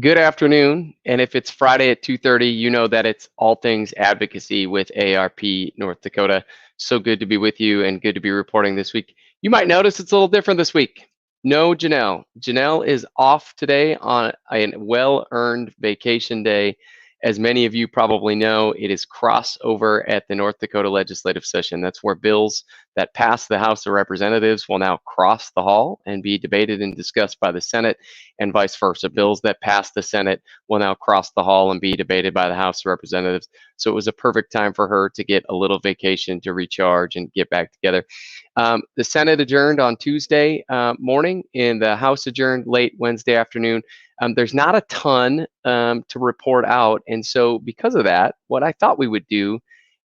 Good afternoon. And if it's Friday at 2:30, you know that it's all things advocacy with AARP North Dakota. So good to be with you and good to be reporting this week. You might notice it's a little different this week. No Janelle. Janelle is off today on a well-earned vacation day. As many of you probably know, it is crossover at the North Dakota legislative session. That's where bills that pass the House of Representatives will now cross the hall and be debated and discussed by the Senate, and vice versa. Bills that pass the Senate will now cross the hall and be debated by the House of Representatives. So it was a perfect time for her to get a little vacation to recharge and get back together. The Senate adjourned on Tuesday morning, and the House adjourned late Wednesday afternoon. There's not a ton to report out, and so because of that, what I thought we would do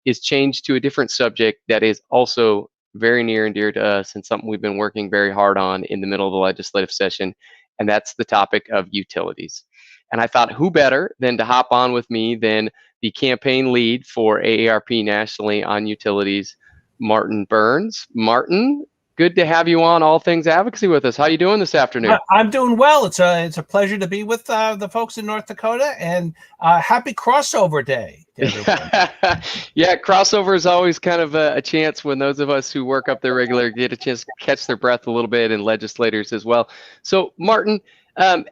is change to a different subject that is also very near and dear to us and something we've been working very hard on in the middle of the legislative session, and that's the topic of utilities. And I thought, who better than to hop on with me than the campaign lead for AARP nationally on utilities, Martin Burns. Martin, good to have you on All Things Advocacy with us. How you doing this afternoon? I'm doing well. It's a pleasure to be with the folks in North Dakota, and happy crossover day to everyone. Yeah, crossover is always kind of a chance when those of us who work up there regularly get a chance to catch their breath a little bit, and legislators as well. So, Martin,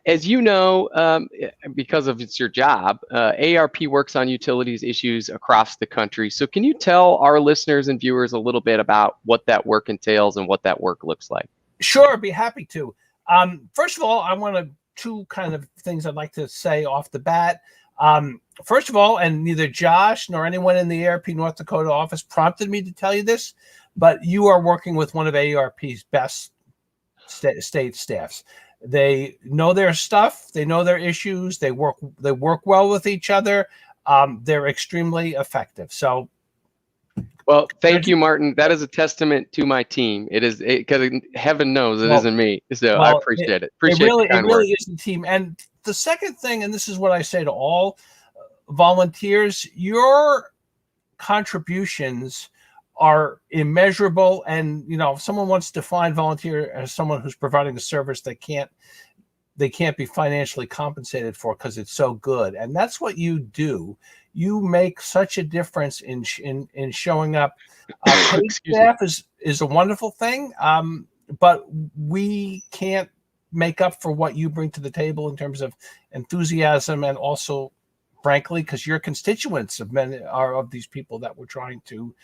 as you know, because of it's your job, AARP works on utilities issues across the country. So can you tell our listeners and viewers a little bit about what that work entails and what that work looks like? Sure, I'd be happy to. First of all, I want two kind of things I'd like to say off the bat. First of all, and neither Josh nor anyone in the AARP North Dakota office prompted me to tell you this, but you are working with one of AARP's best state staffs. They know their stuff. They know their issues. They work well with each other. They're extremely effective. So, well, thank you, Martin. That is a testament to my team. It is because heaven knows it isn't me. So I appreciate it. Appreciate it. It really is the team. And the second thing, and this is what I say to all volunteers: your contributions are immeasurable. And if someone wants to define volunteer as someone who's providing a service they can't be financially compensated for because it's so good, and that's what you do. You make such a difference in showing up. Paid staff is a wonderful thing, but we can't make up for what you bring to the table in terms of enthusiasm, and also, frankly, because your constituents of these people that we're trying to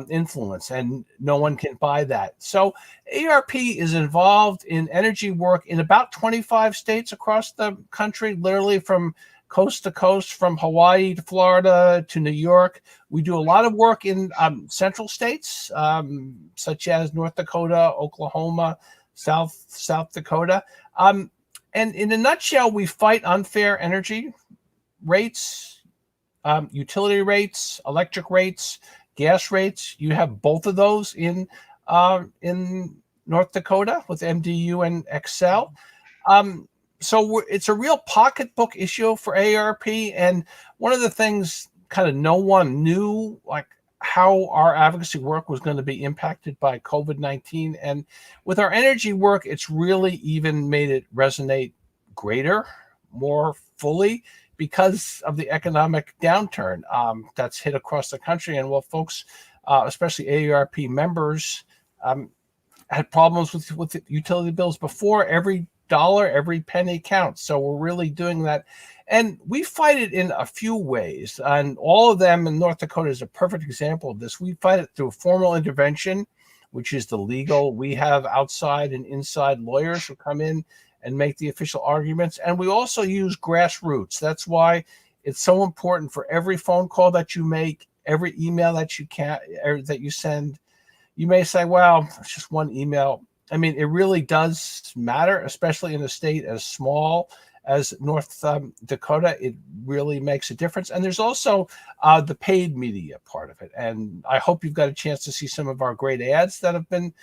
influence, and no one can buy that. So AARP is involved in energy work in about 25 states across the country, literally from coast to coast, from Hawaii to Florida to New York. We do a lot of work in central states, such as North Dakota, Oklahoma, South Dakota. And in a nutshell, we fight unfair energy rates, utility rates, electric rates, gas rates. You have both of those in North Dakota with MDU and Excel. So it's a real pocketbook issue for AARP. And one of the things kind of no one knew, like how our advocacy work was going to be impacted by COVID-19. And with our energy work, it's really even made it resonate greater, more fully, because of the economic downturn that's hit across the country. And folks, especially AARP members, had problems with utility bills before. Every dollar, every penny counts. So we're really doing that. And we fight it in a few ways. And all of them in North Dakota is a perfect example of this. We fight it through formal intervention, which is the legal. We have outside and inside lawyers who come in and make the official arguments. And we also use grassroots. That's why it's so important for every phone call that you make, every email that you send. You may say, well, it's just one email. I mean, it really does matter, especially in a state as small as North Dakota. It really makes a difference. And there's also the paid media part of it. And I hope you've got a chance to see some of our great ads that have been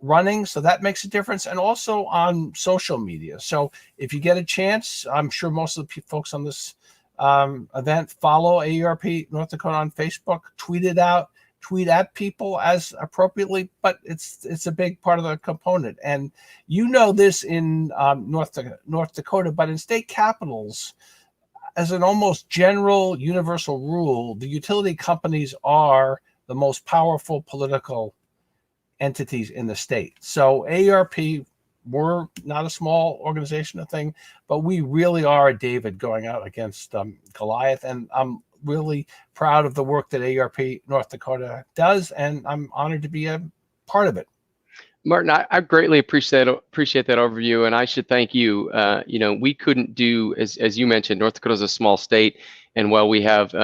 running. So that makes a difference. And also on social media. So if you get a chance, I'm sure most of the folks on this event follow AARP North Dakota on Facebook, tweet it out, tweet at people as appropriately, but it's a big part of the component. And you know this in North Dakota, but in state capitals, as an almost general universal rule, the utility companies are the most powerful political entities in the state. So AARP, we're not a small organization or thing, but we really are a David going out against Goliath. And I'm really proud of the work that AARP North Dakota does, and I'm honored to be a part of it. Martin, I greatly appreciate that overview, and I should thank you. We couldn't do, as you mentioned, North Dakota is a small state, and while we have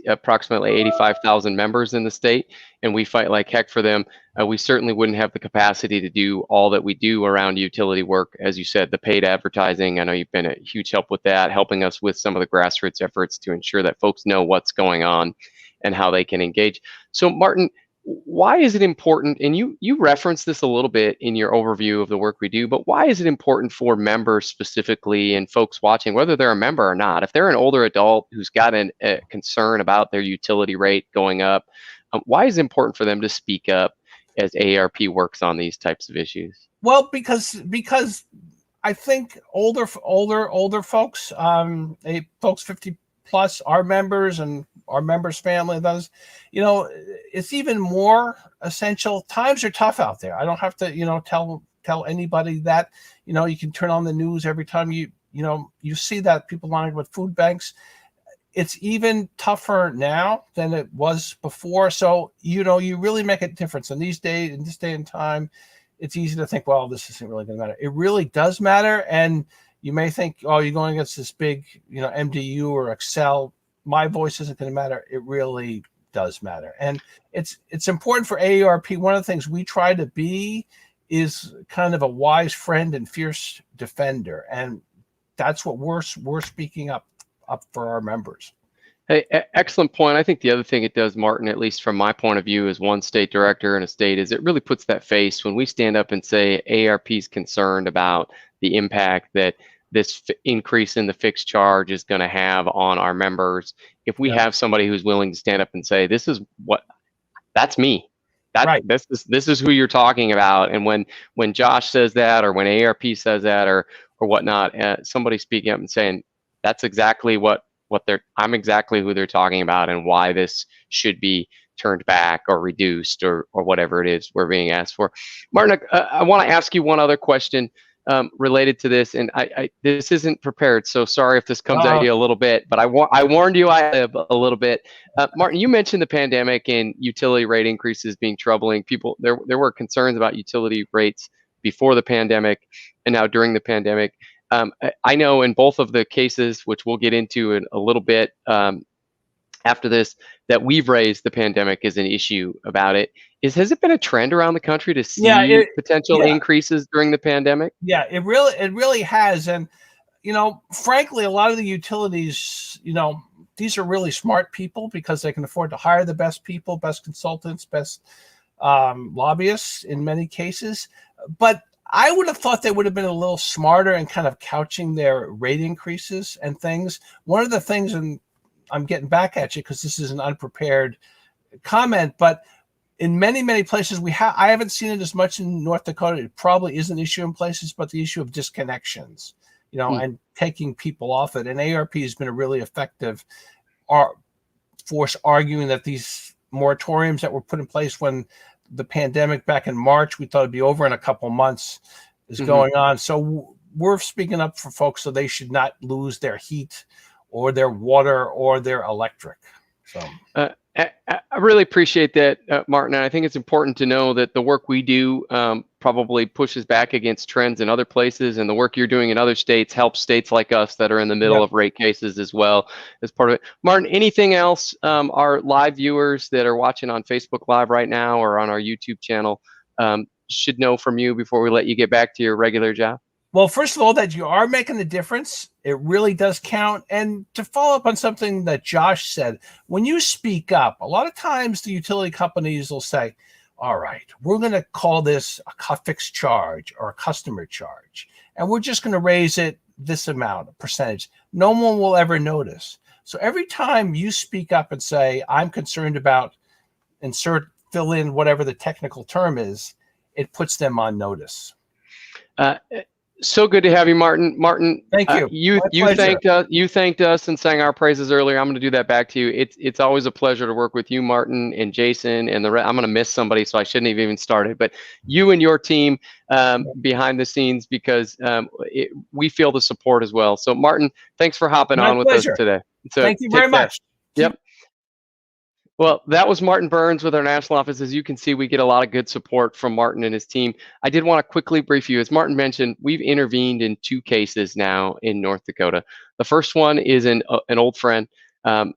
approximately 85,000 members in the state, and we fight like heck for them, we certainly wouldn't have the capacity to do all that we do around utility work. As you said, the paid advertising, I know you've been a huge help with that, helping us with some of the grassroots efforts to ensure that folks know what's going on and how they can engage. So, Martin, why is it important, and you referenced this a little bit in your overview of the work we do, but why is it important for members specifically and folks watching, whether they're a member or not, if they're an older adult who's got a concern about their utility rate going up, why is it important for them to speak up as AARP works on these types of issues? Well, because I think older folks, folks 50 plus, our members and our members' family, those, it's even more essential. Times are tough out there. I don't have to, tell anybody that. You can turn on the news every time you see that people lying with food banks. It's even tougher now than it was before. So, you really make a difference in these days, in this day and time. It's easy to think, well, this isn't really going to matter. It really does matter. And you may think, oh, you're going against this big, MDU or Excel. My voice isn't going to matter. It really does matter. And it's important for AARP. One of the things we try to be is kind of a wise friend and fierce defender. And that's what we're speaking up for our members. Hey, excellent point. I think the other thing it does, Martin, at least from my point of view as one state director in a state, is it really puts that face when we stand up and say AARP is concerned about the impact that this increase in the fixed charge is going to have on our members. If we have somebody who's willing to stand up and say, that's me. Right. This is who you're talking about. And when Josh says that, or when AARP says that, or whatnot, somebody speaking up and saying, that's exactly I'm exactly who they're talking about and why this should be turned back or reduced or whatever it is we're being asked for. Martin, I want to ask you one other question related to this, and I this isn't prepared, so sorry if this comes at you a little bit, but I warned you a little bit. Martin, you mentioned the pandemic and utility rate increases being troubling. People, there were concerns about utility rates before the pandemic and now during the pandemic. I know in both of the cases, which we'll get into in a little bit after this, that we've raised the pandemic as an issue about it. Has it been a trend around the country to see potential increases during the pandemic? Yeah, it really has. And, frankly, a lot of the utilities, these are really smart people because they can afford to hire the best people, best consultants, best lobbyists in many cases. But I would have thought they would have been a little smarter in kind of couching their rate increases and things. One of the things, and I'm getting back at you because this is an unprepared comment, but in many, many places I haven't seen it as much in North Dakota. It probably is an issue in places, but the issue of disconnections, and taking people off it. And AARP has been a really effective force arguing that these moratoriums that were put in place when the pandemic back in March, we thought it'd be over in a couple months, is going on. So we're speaking up for folks so they should not lose their heat or their water or their electric. So I really appreciate that, Martin. And I think it's important to know that the work we do probably pushes back against trends in other places, and the work you're doing in other states helps states like us that are in the middle of rate cases as well as part of it. Martin, anything else our live viewers that are watching on Facebook Live right now or on our YouTube channel should know from you before we let you get back to your regular job? Well, first of all, that you are making a difference. It really does count. And to follow up on something that Josh said, when you speak up, a lot of times the utility companies will say, all right, we're going to call this a fixed charge or a customer charge, and we're just going to raise it this amount, a percentage. No one will ever notice. So every time you speak up and say, I'm concerned about fill in whatever the technical term is, it puts them on notice. So good to have you, Martin. Martin, thank you. You thanked us and sang our praises earlier. I'm going to do that back to you. It's always a pleasure to work with you, Martin, and Jason, and I'm going to miss somebody, so I shouldn't have even started. But you and your team behind the scenes, because we feel the support as well. So, Martin, thanks for hopping on with us today. So thank you very much. Yep. Well, that was Martin Burns with our national office. As you can see, we get a lot of good support from Martin and his team. I did want to quickly brief you. As Martin mentioned, we've intervened in 2 cases now in North Dakota. The first one is an old friend.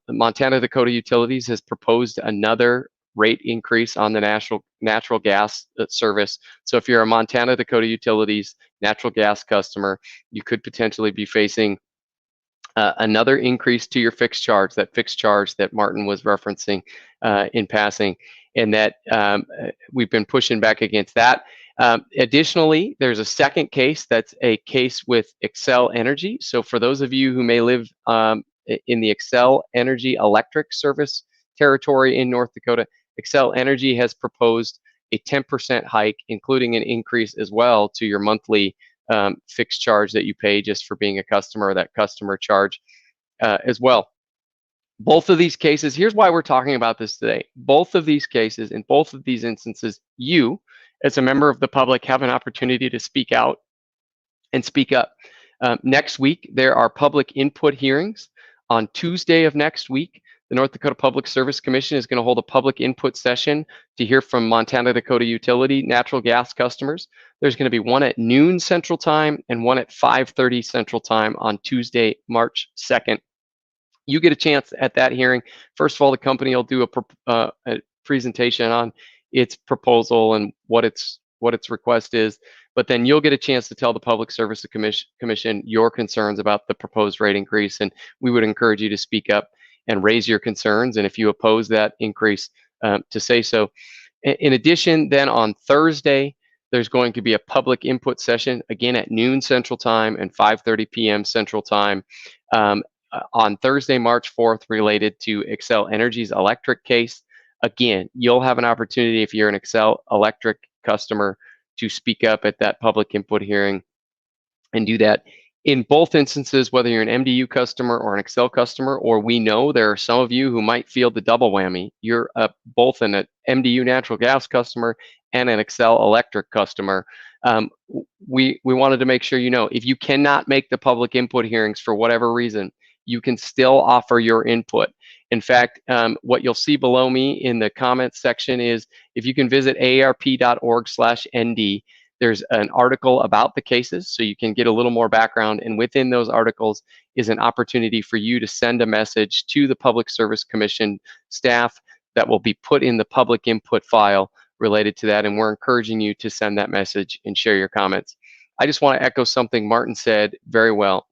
Montana Dakota Utilities has proposed another rate increase on the natural gas service. So if you're a Montana Dakota Utilities natural gas customer, you could potentially be facing another increase to your fixed charge, that fixed charge that Martin was referencing in passing, and that we've been pushing back against that. Additionally, there's a second case that's a case with Xcel Energy. So for those of you who may live in the Xcel Energy electric service territory in North Dakota, Xcel Energy has proposed a 10% hike, including an increase as well to your monthly fixed charge that you pay just for being a customer, that customer charge as well. Both of these cases, here's why we're talking about this today. Both of these cases, in both of these instances, you, as a member of the public, have an opportunity to speak out and speak up. Next week, there are public input hearings. On Tuesday of next week, the North Dakota Public Service Commission is going to hold a public input session to hear from Montana Dakota Utility natural gas customers. There's going to be one at noon Central Time and one at 5:30 Central Time on Tuesday, March 2nd. You get a chance at that hearing. First of all, the company will do a presentation on its proposal and what its request is, but then you'll get a chance to tell the Public Service Commission your concerns about the proposed rate increase, and we would encourage you to speak up and raise your concerns, and if you oppose that increase, to say so. In addition, then on Thursday, there's going to be a public input session, again at noon Central Time and 5:30 p.m. Central Time, on Thursday, March 4th, related to Xcel Energy's electric case. Again, you'll have an opportunity, if you're an Xcel Electric customer, to speak up at that public input hearing and do that. In both instances, whether you're an MDU customer or an Xcel customer, or we know there are some of you who might feel the double whammy. You're both an MDU natural gas customer and an Xcel Electric customer. We wanted to make sure you know, if you cannot make the public input hearings for whatever reason, you can still offer your input. In fact, what you'll see below me in the comments section is, if you can visit aarp.org/nd, there's an article about the cases, so you can get a little more background, and within those articles is an opportunity for you to send a message to the Public Service Commission staff that will be put in the public input file related to that, and we're encouraging you to send that message and share your comments. I just want to echo something Martin said very well.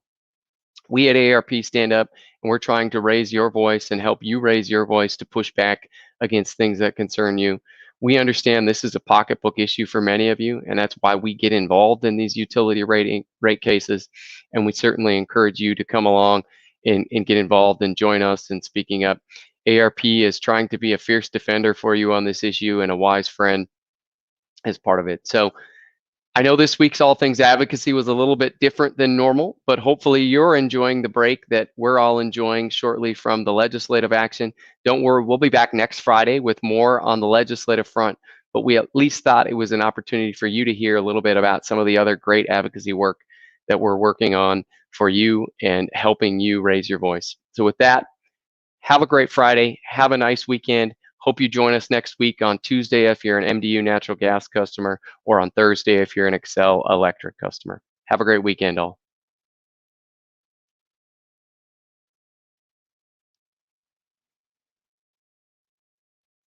We at AARP stand up, and we're trying to raise your voice and help you raise your voice to push back against things that concern you. We understand this is a pocketbook issue for many of you, and that's why we get involved in these utility rate cases, and we certainly encourage you to come along and get involved and join us in speaking up. AARP is trying to be a fierce defender for you on this issue and a wise friend as part of it. So I know this week's All Things Advocacy was a little bit different than normal, but hopefully you're enjoying the break that we're all enjoying shortly from the legislative action. Don't worry, we'll be back next Friday with more on the legislative front, but we at least thought it was an opportunity for you to hear a little bit about some of the other great advocacy work that we're working on for you and helping you raise your voice. So with that, have a great Friday, have a nice weekend. Hope you join us next week on Tuesday if you're an MDU natural gas customer, or on Thursday if you're an Xcel Electric customer. Have a great weekend, all.